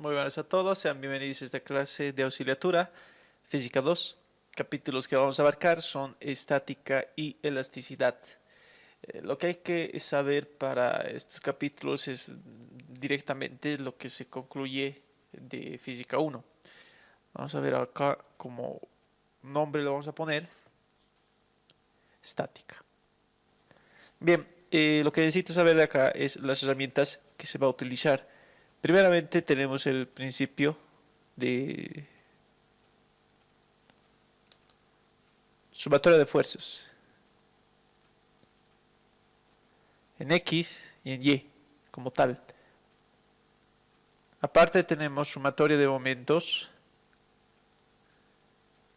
Muy buenas a todos, sean bienvenidos a esta clase de auxiliatura, Física 2. Capítulos que vamos a abarcar son estática y elasticidad. Lo que hay que saber para estos capítulos es directamente lo que se concluye de Física 1. Vamos a ver acá como nombre lo vamos a poner estática. Bien, lo que necesito saber de acá es las herramientas que se va a utilizar. Primeramente tenemos el principio de sumatoria de fuerzas en X y en Y como tal. Aparte tenemos sumatoria de momentos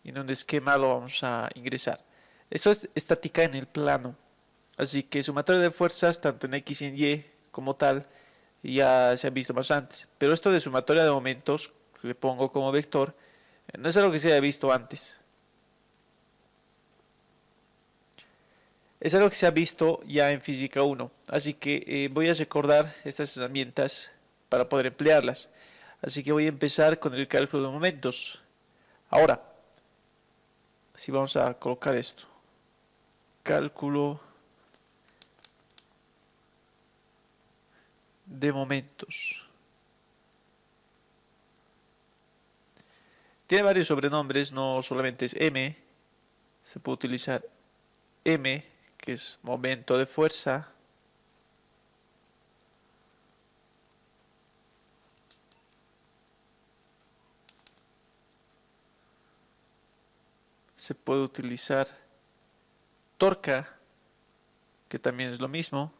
y en un esquema lo vamos a ingresar. Esto es estática en el plano, así que sumatoria de fuerzas tanto en X y en Y como tal ya se ha visto más antes, pero esto de sumatoria de momentos que le pongo como vector no es algo que se haya visto antes. Es algo que se ha visto ya en Física 1, así que voy a recordar estas herramientas para poder emplearlas. Así que voy a empezar con el cálculo de momentos. Ahora, si vamos a colocar esto, cálculo de momentos. Tiene varios sobrenombres, no solamente es M, se puede utilizar M, que es momento de fuerza, se puede utilizar torca, que también es lo mismo,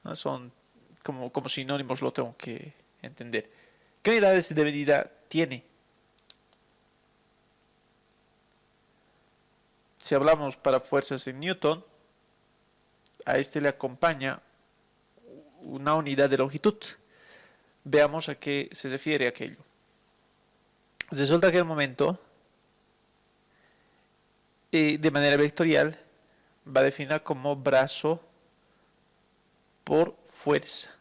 ¿no? Son como sinónimos, lo tengo que entender. ¿Qué unidades de medida tiene? Si hablamos para fuerzas en Newton, a este le acompaña una unidad de longitud. Veamos a qué se refiere aquello. Resulta que el momento, de manera vectorial, va a definir como brazo por fuerza.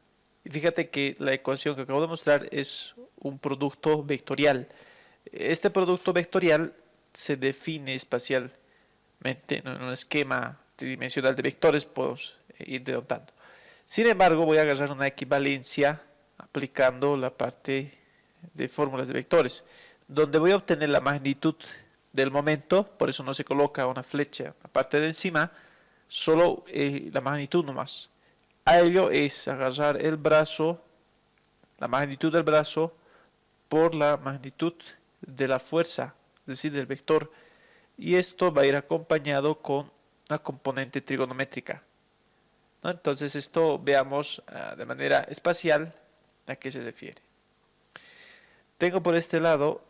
Y fíjate que la ecuación que acabo de mostrar es un producto vectorial. Este producto vectorial se define espacialmente en un esquema tridimensional de vectores, podemos ir denotando. Sin embargo, voy a agarrar una equivalencia aplicando la parte de fórmulas de vectores, donde voy a obtener la magnitud del momento, por eso no se coloca una flecha aparte de encima, solo la magnitud nomás. A ello es agarrar el brazo, la magnitud del brazo, por la magnitud de la fuerza, es decir, del vector, y esto va a ir acompañado con una componente trigonométrica, ¿no? Entonces esto veamos de manera espacial a qué se refiere. Tengo por este lado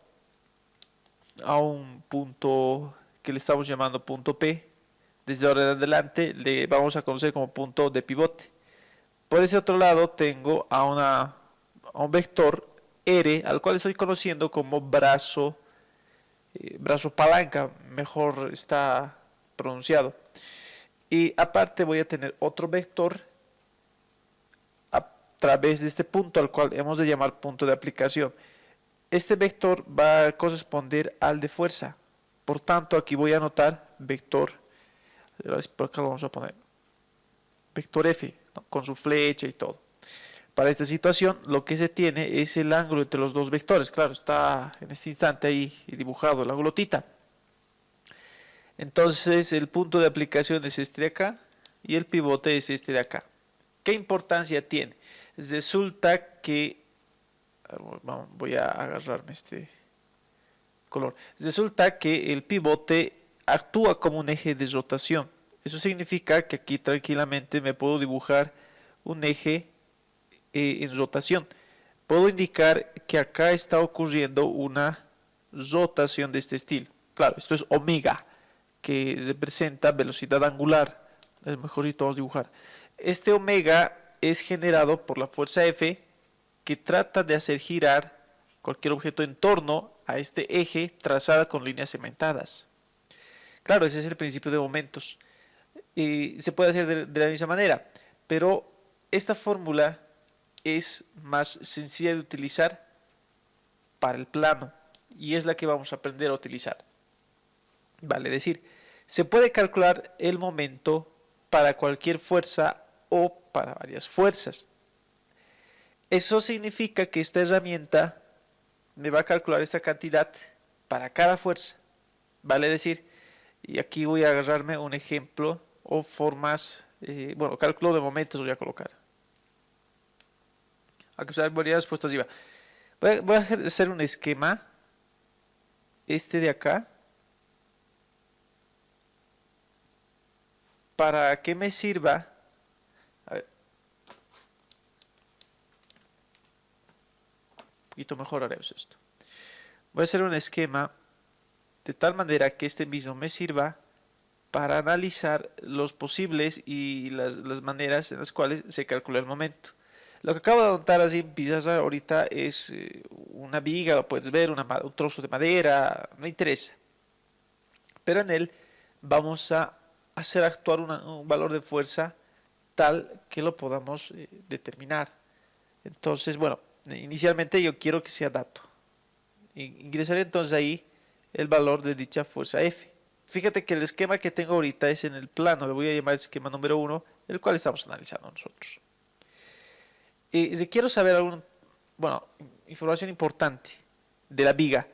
a un punto que le estamos llamando punto P. Desde ahora en adelante le vamos a conocer como punto de pivote. Por ese otro lado tengo a un vector R, al cual estoy conociendo como brazo palanca, mejor está pronunciado. Y aparte voy a tener otro vector a través de este punto, al cual hemos de llamar punto de aplicación. Este vector va a corresponder al de fuerza. Por tanto, aquí voy a anotar vector, por acá lo vamos a poner, vector F, ¿no? Con su flecha y todo. Para esta situación, lo que se tiene es el ángulo entre los dos vectores. Claro, está en este instante ahí dibujado el ángulo θ. Entonces, el punto de aplicación es este de acá y el pivote es este de acá. ¿Qué importancia tiene? Resulta que, voy a agarrarme este color. Resulta que el pivote actúa como un eje de rotación. Eso significa que aquí tranquilamente me puedo dibujar un eje en rotación. Puedo indicar que acá está ocurriendo una rotación de este estilo. Claro, esto es omega, que representa velocidad angular. Es mejorito vamos a dibujar. Este omega es generado por la fuerza F, que trata de hacer girar cualquier objeto en torno a este eje trazada con líneas cementadas. Claro, ese es el principio de momentos. se puede hacer de la misma manera, pero esta fórmula es más sencilla de utilizar para el plano y es la que vamos a aprender a utilizar. Vale, es decir, se puede calcular el momento para cualquier fuerza o para varias fuerzas. Eso significa que esta herramienta me va a calcular esta cantidad para cada fuerza. Vale, es decir, y aquí voy a agarrarme un ejemplo o formas, bueno, cálculo de momentos voy a colocar. Aquí varias respuestas iba. Voy a hacer un esquema, este de acá. Para que me sirva, a ver, un poquito mejor haremos esto. Voy a hacer un esquema de tal manera que este mismo me sirva para analizar los posibles y las maneras en las cuales se calcula el momento. Lo que acabo de anotar así en pizarra ahorita es una viga, lo puedes ver, un trozo de madera, no interesa. Pero en él vamos a hacer actuar un valor de fuerza tal que lo podamos determinar. Entonces, bueno, inicialmente yo quiero que sea dato. Ingresaré entonces ahí el valor de dicha fuerza F. Fíjate que el esquema que tengo ahorita es en el plano, le voy a llamar esquema número 1, el cual estamos analizando nosotros. Si quiero saber información importante de la viga,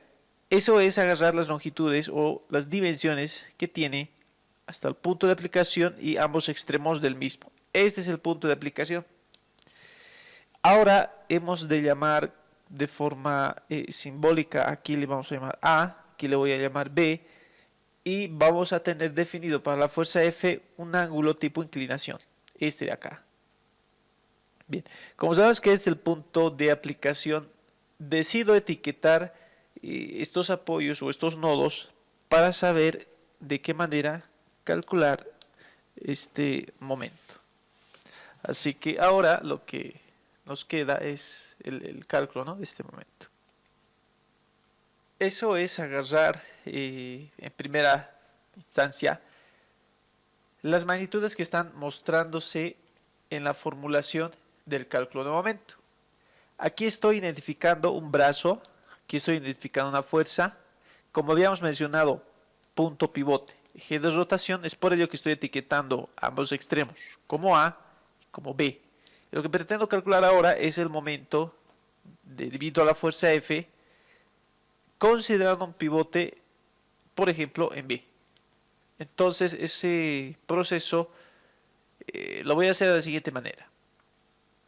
eso es agarrar las longitudes o las dimensiones que tiene hasta el punto de aplicación y ambos extremos del mismo. Este es el punto de aplicación. Ahora hemos de llamar de forma simbólica, aquí le vamos a llamar A, aquí le voy a llamar B, y vamos a tener definido para la fuerza F un ángulo tipo inclinación, este de acá. Bien, como sabemos que es el punto de aplicación, decido etiquetar estos apoyos o estos nodos para saber de qué manera calcular este momento. Así que ahora lo que nos queda es el cálculo, ¿no?, de este momento. Eso es agarrar en primera instancia las magnitudes que están mostrándose en la formulación del cálculo de momento. Aquí estoy identificando un brazo, aquí estoy identificando una fuerza, como habíamos mencionado, punto pivote, eje de rotación, es por ello que estoy etiquetando ambos extremos, como A y como B. Lo que pretendo calcular ahora es el momento debido a la fuerza F, considerando un pivote, por ejemplo, en B. Entonces, ese proceso lo voy a hacer de la siguiente manera.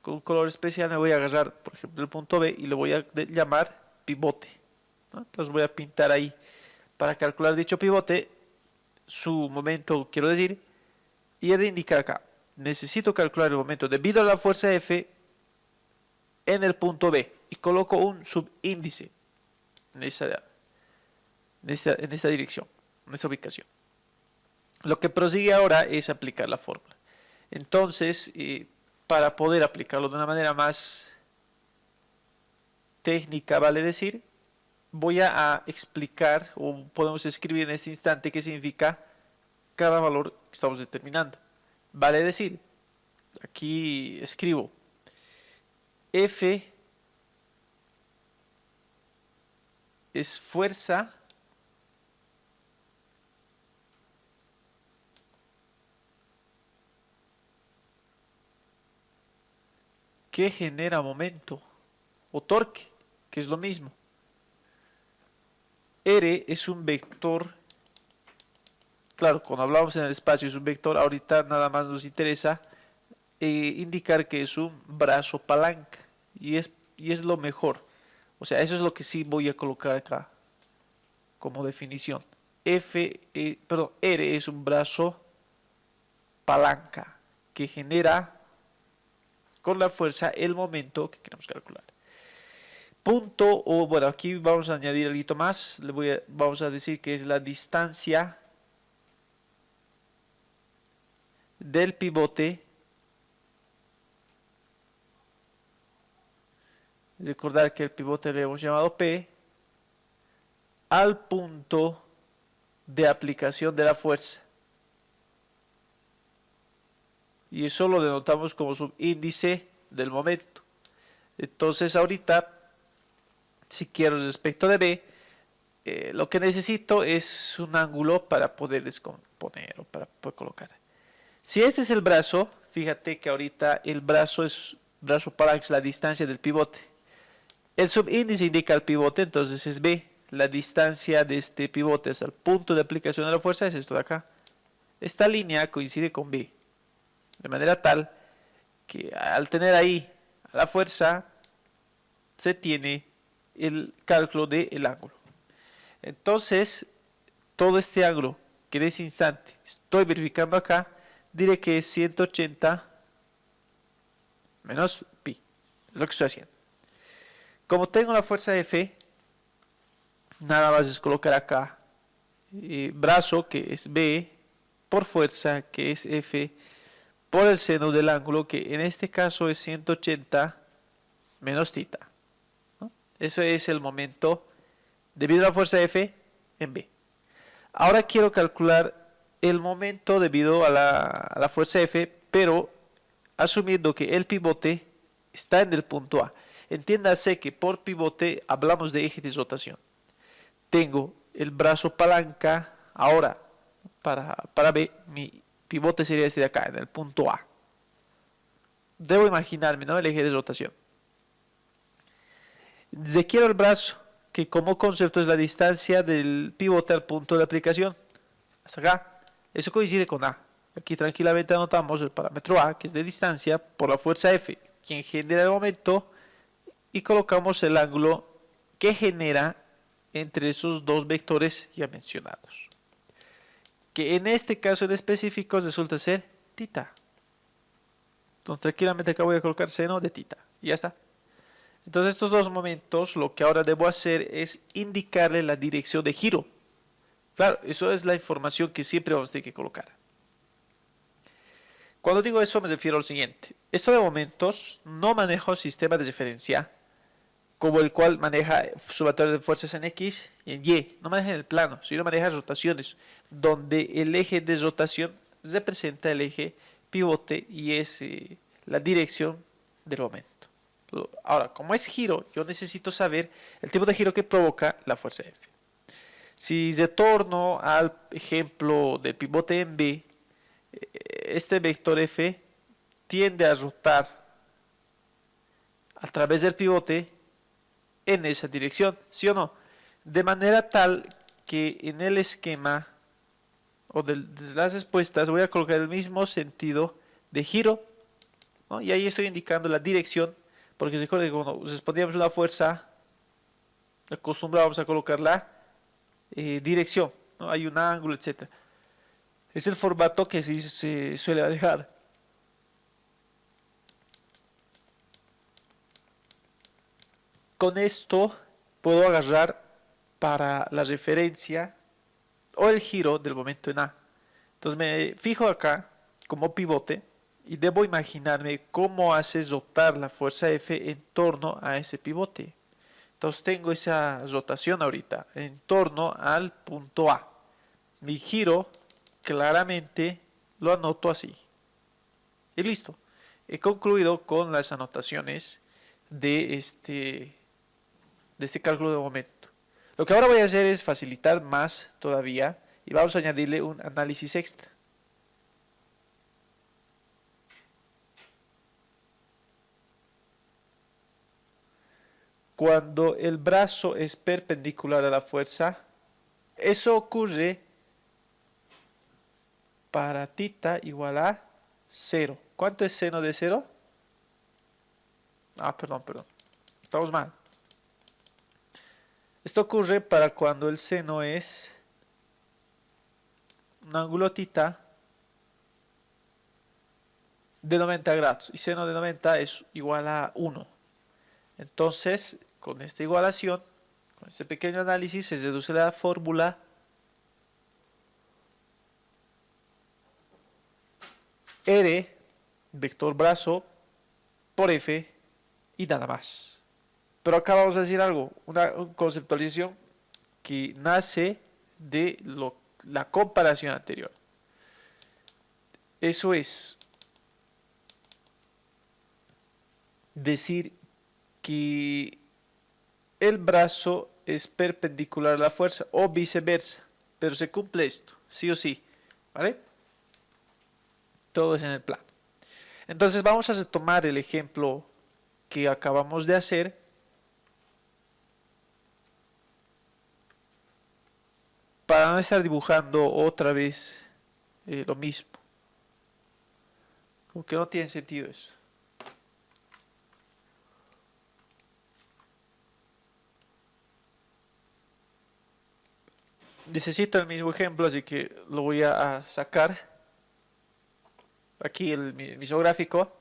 Con un color especial me voy a agarrar, por ejemplo, el punto B y lo voy a llamar pivote, ¿no? Entonces voy a pintar ahí para calcular dicho pivote, su momento, quiero decir, y he de indicar acá. Necesito calcular el momento debido a la fuerza F en el punto B y coloco un subíndice en esta dirección, en esta ubicación. Lo que prosigue ahora es aplicar la fórmula. Entonces, para poder aplicarlo de una manera más técnica, vale decir, voy a explicar o podemos escribir en este instante qué significa cada valor que estamos determinando. Vale decir, aquí escribo F es fuerza que genera momento o torque, que es lo mismo. R es un vector, claro, cuando hablamos en el espacio es un vector, ahorita nada más nos interesa indicar que es un brazo palanca y es lo mejor. O sea, eso es lo que sí voy a colocar acá como definición. R es un brazo palanca que genera con la fuerza el momento que queremos calcular. Punto, o bueno, aquí vamos a añadir algo más, vamos a decir que es la distancia del pivote. Recordar que el pivote le hemos llamado P al punto de aplicación de la fuerza. y eso lo denotamos como subíndice del momento. Entonces ahorita, si quiero respecto de B, lo que necesito es un ángulo para poder descomponer o para poder colocar. Si este es el brazo, fíjate que ahorita el brazo es brazo palanca, es la distancia del pivote. El subíndice indica el pivote, entonces es B. La distancia de este pivote hasta el punto de aplicación de la fuerza es esto de acá. Esta línea coincide con B, de manera tal que al tener ahí a la fuerza, se tiene el cálculo del ángulo. Entonces, todo este ángulo que en ese instante estoy verificando acá, diré que es 180 menos pi, es lo que estoy haciendo. Como tengo la fuerza F, nada más es colocar acá brazo, que es B, por fuerza, que es F, por el seno del ángulo, que en este caso es 180 menos θ, ¿no? Ese es el momento debido a la fuerza F en B. Ahora quiero calcular el momento debido a la fuerza F, pero asumiendo que el pivote está en el punto A. Entiéndase que por pivote hablamos de eje de rotación. Tengo el brazo palanca, ahora para B, mi pivote sería este de acá, en el punto A. Debo imaginarme, ¿no?, el eje de rotación. Quiero el brazo, que como concepto es la distancia del pivote al punto de aplicación. Hasta acá. Eso coincide con A. Aquí tranquilamente anotamos el parámetro A, que es de distancia, por la fuerza F, quien genera el momento, y colocamos el ángulo que genera entre esos dos vectores ya mencionados, que en este caso en específico resulta ser θ. Entonces tranquilamente acá voy a colocar seno de θ, y ya está. Entonces estos dos momentos, lo que ahora debo hacer es indicarle la dirección de giro. Claro, eso es la información que siempre vamos a tener que colocar. Cuando digo eso me refiero al siguiente. Esto de momentos no maneja un sistema de referencia como el cual maneja sumatorios de fuerzas en X y en Y. No maneja en el plano, sino maneja rotaciones, donde el eje de rotación representa el eje pivote y es la dirección del momento. Ahora, como es giro, yo necesito saber el tipo de giro que provoca la fuerza F. Si retorno al ejemplo del pivote en B, este vector F tiende a rotar a través del pivote en esa dirección, ¿sí o no? De manera tal que en el esquema o de las respuestas voy a colocar el mismo sentido de giro, ¿no? Y ahí estoy indicando la dirección, porque recuerden que cuando respondíamos una fuerza acostumbrábamos a colocar la dirección, ¿no? Hay un ángulo, etc. Es el formato que sí se suele dejar. Con esto puedo agarrar para la referencia o el giro del momento en A. Entonces me fijo acá como pivote y debo imaginarme cómo hace rotar la fuerza F en torno a ese pivote. Entonces tengo esa rotación ahorita en torno al punto A. Mi giro claramente lo anoto así. Y listo. He concluido con las anotaciones de este cálculo de momento. Lo que ahora voy a hacer es facilitar más todavía y vamos a añadirle un análisis extra. Cuando el brazo es perpendicular a la fuerza, eso ocurre para θ igual a 0. ¿Cuánto es seno de 0? Perdón. Estamos mal. Esto ocurre para cuando el seno es un ángulo θ de 90 grados y seno de 90 es igual a 1. Entonces, con esta igualación, con este pequeño análisis, se reduce la fórmula R, vector brazo, por F y nada más. Pero acá vamos a decir algo, una conceptualización que nace de la comparación anterior. Eso es, decir que el brazo es perpendicular a la fuerza o viceversa, pero se cumple esto, sí o sí, ¿vale? Todo es en el plano. Entonces vamos a retomar el ejemplo que acabamos de hacer. Para no estar dibujando otra vez lo mismo. Como que no tiene sentido eso. Necesito el mismo ejemplo, así que lo voy a sacar. Aquí el mismo gráfico.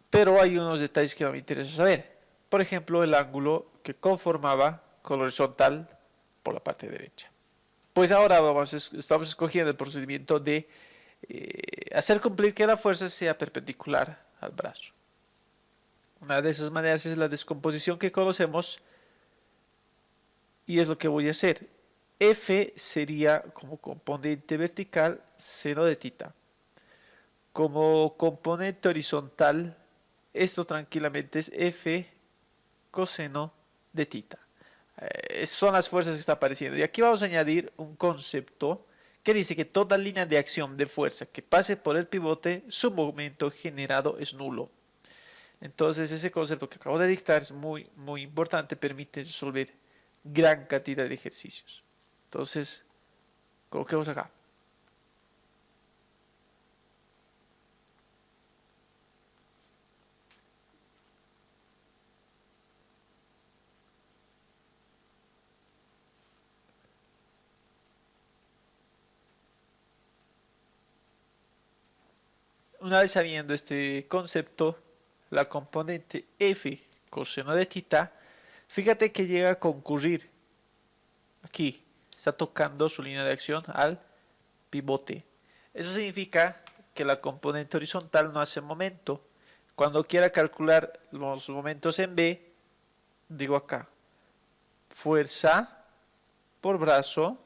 Pero hay unos detalles que no me interesa saber. Por ejemplo, el ángulo que conformaba con la horizontal por la parte derecha. Pues ahora estamos escogiendo el procedimiento de hacer cumplir que la fuerza sea perpendicular al brazo. Una de esas maneras es la descomposición que conocemos y es lo que voy a hacer. F sería como componente vertical seno de tita. Como componente horizontal, esto tranquilamente es F coseno de tita. Son las fuerzas que está apareciendo. Y aquí vamos a añadir un concepto que dice que toda línea de acción de fuerza que pase por el pivote, su momento generado es nulo. Entonces ese concepto que acabo de dictar es muy importante, permite resolver gran cantidad de ejercicios. Entonces, coloquemos acá. Una vez sabiendo este concepto, la componente F coseno de tita, fíjate que llega a concurrir aquí, está tocando su línea de acción al pivote. Eso significa que la componente horizontal no hace momento. Cuando quiera calcular los momentos en B, digo acá, fuerza por brazo.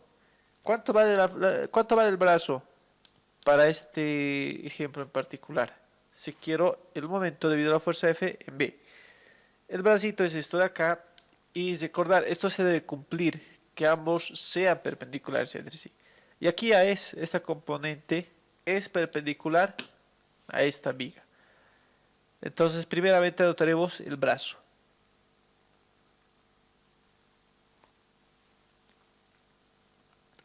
¿Cuánto vale el brazo para este ejemplo en particular? Si quiero el momento debido a la fuerza F en B. El bracito es esto de acá. Y recordar, esto se debe cumplir, que ambos sean perpendiculares entre sí. Y aquí ya es, esta componente es perpendicular a esta viga. Entonces, primeramente anotaremos el brazo.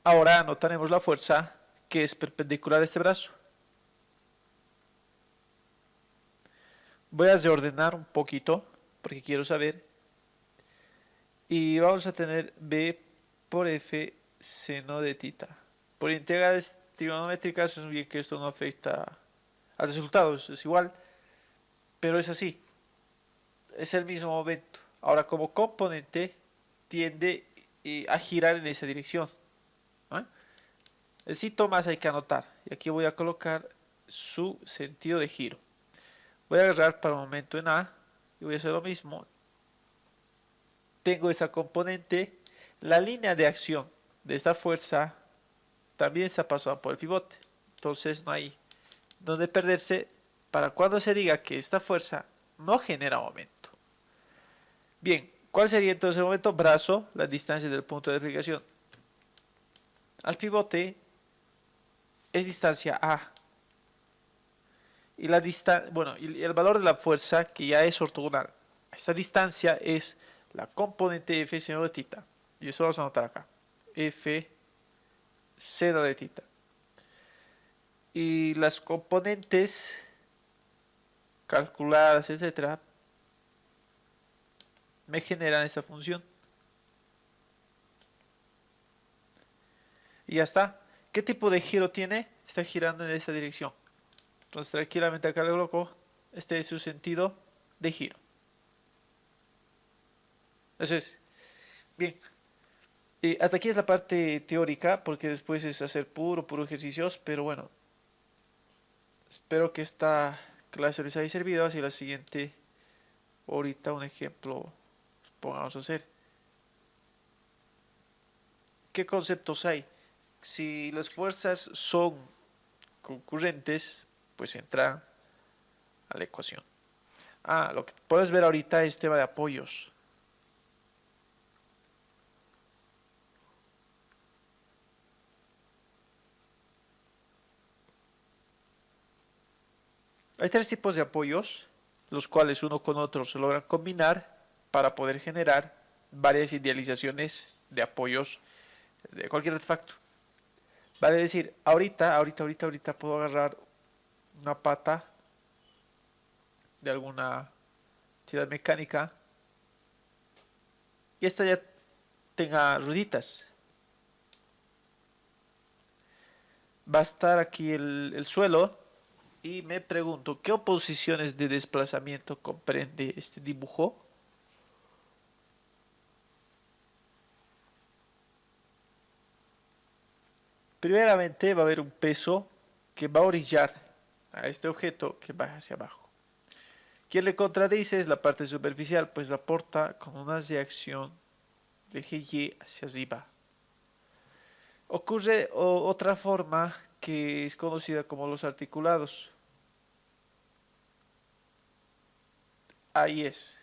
Ahora anotaremos la fuerza que es perpendicular a este brazo. Voy a reordenar un poquito porque quiero saber. Y vamos a tener B por F seno de tita. Por integrales trigonométricas es bien que esto no afecta al resultado, es igual, pero es así. Es el mismo momento. Ahora como componente tiende a girar en esa dirección. ¿No? El sitio más hay que anotar. Y aquí voy a colocar su sentido de giro. Voy a agarrar para un momento en A y voy a hacer lo mismo. Tengo esa componente. La línea de acción de esta fuerza también se ha pasado por el pivote. Entonces no hay donde perderse para cuando se diga que esta fuerza no genera momento. Bien, ¿cuál sería entonces el momento? Brazo, la distancia del punto de aplicación al pivote es distancia A. Y la y el valor de la fuerza, que ya es ortogonal. Esta distancia es la componente F seno de tita. Y eso vamos a anotar acá. F seno de tita. Y las componentes calculadas, etcétera, me generan esta función. Y ya está. ¿Qué tipo de giro tiene? Está girando en esa dirección. Entonces tranquilamente acá le coloco. Este es su sentido de giro. Eso es. Bien. Hasta aquí es la parte teórica, porque después es hacer puro ejercicios, pero bueno. Espero que esta clase les haya servido. Así la siguiente, ahorita un ejemplo, pongamos a hacer. ¿Qué conceptos hay? Si las fuerzas son concurrentes, pues entra a la ecuación. Lo que puedes ver ahorita es tema de apoyos. Hay tres tipos de apoyos, los cuales uno con otro se logran combinar para poder generar varias idealizaciones de apoyos de cualquier artefacto. Vale decir, ahorita puedo agarrar una pata de alguna entidad mecánica y esta ya tenga rueditas. Va a estar aquí el suelo y me pregunto, ¿qué oposiciones de desplazamiento comprende este dibujo? Primeramente va a haber un peso que va a orillar a este objeto que baja hacia abajo. Quien le contradice es la parte superficial, pues aporta con una reacción de eje Y hacia arriba. Ocurre otra forma que es conocida como los articulados. Ahí es.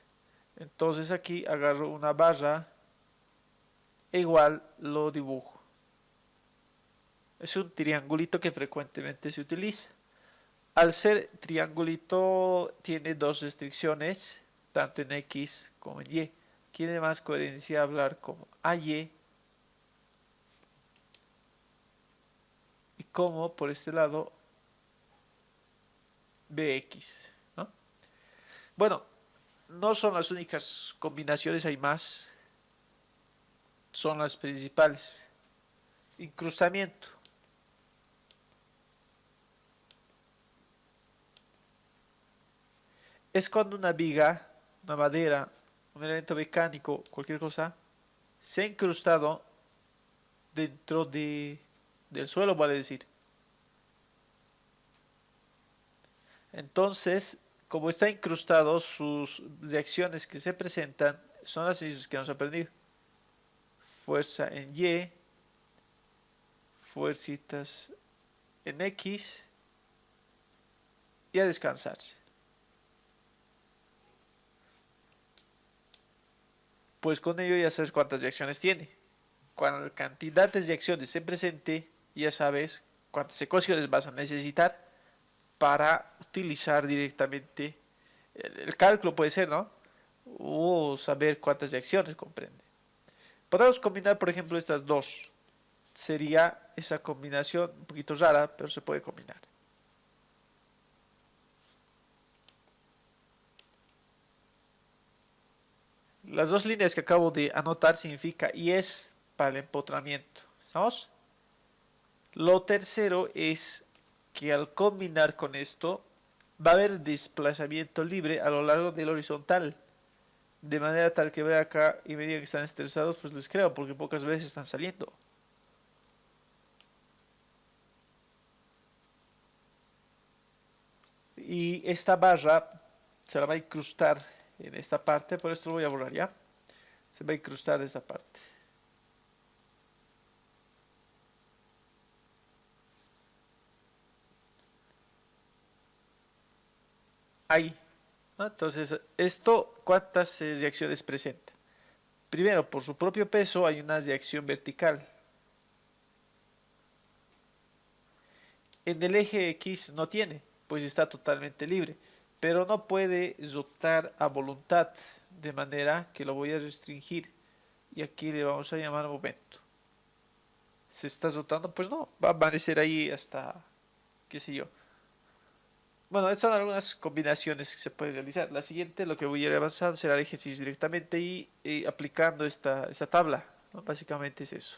Entonces aquí agarro una barra e igual lo dibujo. Es un triangulito que frecuentemente se utiliza. Al ser triangulito tiene dos restricciones, tanto en X como en Y. Tiene más coherencia hablar como AY y como por este lado BX, ¿no? Bueno, no son las únicas combinaciones, hay más. Son las principales. Incrustamiento. Es cuando una viga, una madera, un elemento mecánico, cualquier cosa, se ha incrustado dentro del suelo, vale decir. Entonces, como está incrustado, sus reacciones que se presentan son las mismas que hemos aprendido. Fuerza en Y, fuercitas en X y a descansarse. Pues con ello ya sabes cuántas reacciones tiene. Cuando la cantidad de reacciones se presente, ya sabes cuántas ecuaciones vas a necesitar para utilizar directamente el cálculo, puede ser, ¿no? O saber cuántas reacciones comprende. Podemos combinar, por ejemplo, estas dos. Sería esa combinación un poquito rara, pero se puede combinar. Las dos líneas que acabo de anotar significa y es para el empotramiento. ¿Estamos? Lo tercero es que al combinar con esto va a haber desplazamiento libre a lo largo del horizontal. De manera tal que vea acá y me digan que están estresados, pues les creo, porque pocas veces están saliendo. Y esta barra se la va a incrustar en esta parte, por esto lo voy a borrar ya. Se va a incrustar en esta parte. Ahí. ¿No? Entonces, esto, ¿cuántas reacciones presenta? Primero, por su propio peso hay una reacción vertical. En el eje X no tiene, pues está totalmente libre, pero no puede rotar a voluntad, de manera que lo voy a restringir y aquí le vamos a llamar momento. ¿Se está rotando? Pues no, va a amanecer ahí hasta, qué sé yo. Bueno, estas son algunas combinaciones que se pueden realizar. La siguiente, lo que voy a ir avanzando será el ejercicio directamente y aplicando esta tabla, ¿no? Básicamente es eso.